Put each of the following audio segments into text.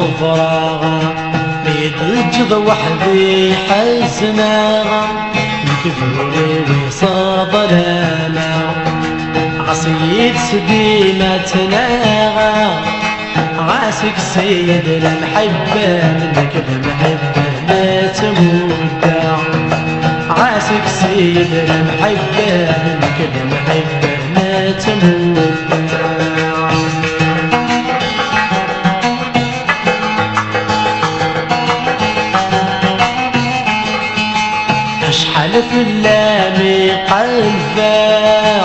صفراغا يتجد وحدي حزناغا يكذولي ويصابرنا عصيد سديمة تناغا عاسك سيد المحبة منك المحبة ما تموت عاسك سيد المحبة منك المحبة ما تموت اشحال في اللامي قلبا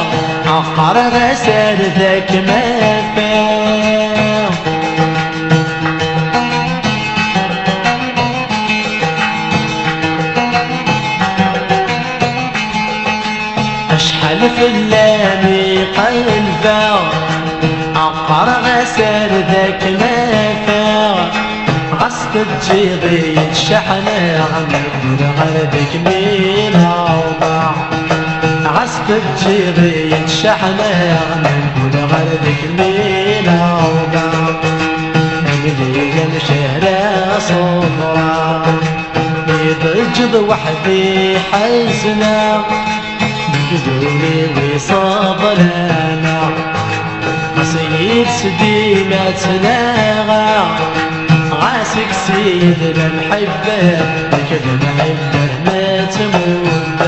عقر غسل ذاك ما فاق اشحال في اللامي قلبا عقر غسل ذاك ما فاق عصت تجيضي الشحنة عم غربك مين عوضع عصت تجيضي الشحنة عم غربك مين عوضع مليا شهرة صفرا يضجد وحدي حزنا يقولي ويصاب لنا عصيد سديمة تناغا عاسك سيد المحبة لك المحبة ما تموت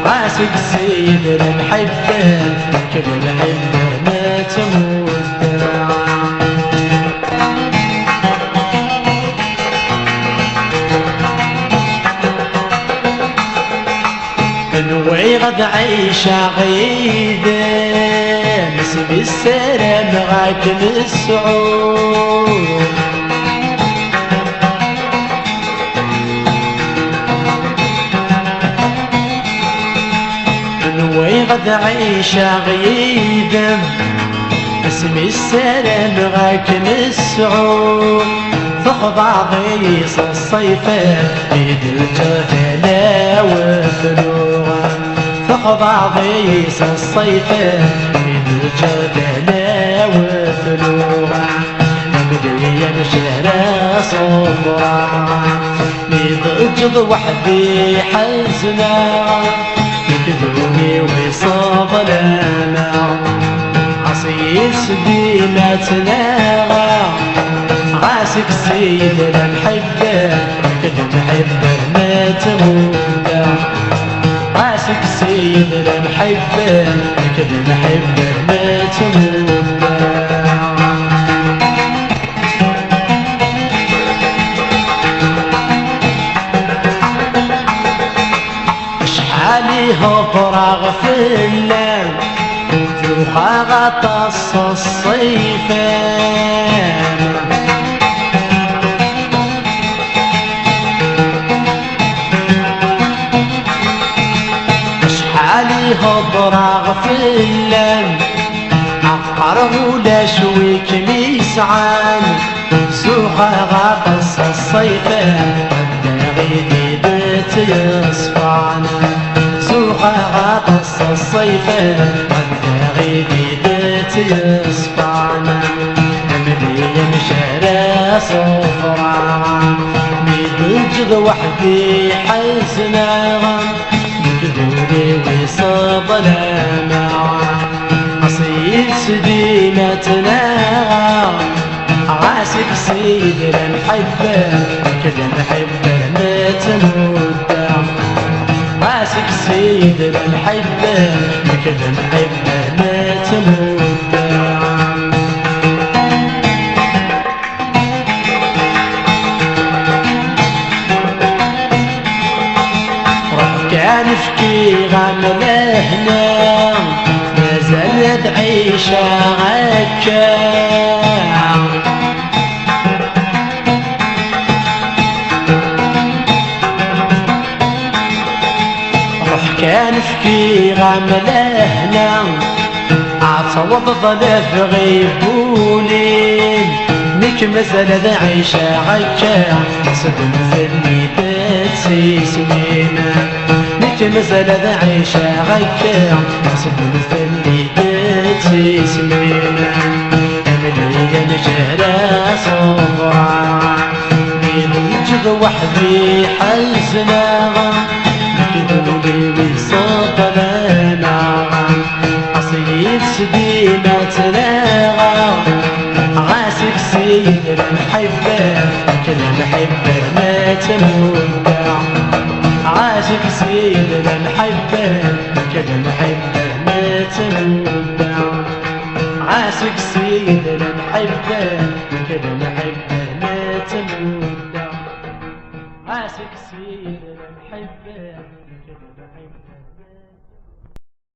عاسك سيد المحبة لك المحبة ما تموت نوعي غد عيشة غيدة نسمي السلام غاك السعود نوعي غد عيشة غيدة اسمي السلام غاك السعود تخضع ضيص الصيفة بيد الجفلة وفلوغة تخضع ضيص الصيفة بيد الجفلة وفلوغة مدريا شهرة صفرا يضجد وحدي حزنا يكذوني ويصاب لنا عصير سديمة تناغا عاسك سيد المحبة كل محبة ما تموت عاسك سيد المحبة كل محبة ما تموت اشحالي هفراغ في الليل تروحا غطس الصيفان اشحالي هضراغ في الليل عقره لا شوي كميسعان سوخا غطس الصيفان غيدي بيت يصفعنا سوخا غطس الصيفان غيدي بيت يصفعنا مليا شهرة صفرا ميدوجد وحدي حزنا يكذولي ويصاب لنا عصيد سديمة تناغا عاسك سيد المحبة كل محبة ما تموت عاسك سيد المحبة كل محبة ما تموت كان فكي غمنا هنا ما زالت عيشة عكا روح كان فكي غمنا هنا عصوض ظلف غيبولين نك ما زالت عيشة عكا صدم في الميتات سيسمينا مازال عيشة غير صدق في اللي تسمينا لي نشهر صبرا نجد وحدي حزنا كذولي ويصب لنا عصير سديمة تلاغى عاسك سيد المحبة كل محبة ما تموت عاشق سيد المحبة كل محبة ما تموت عاشق سيد المحبة كل محبة ما تموت عاشق سيد المحبة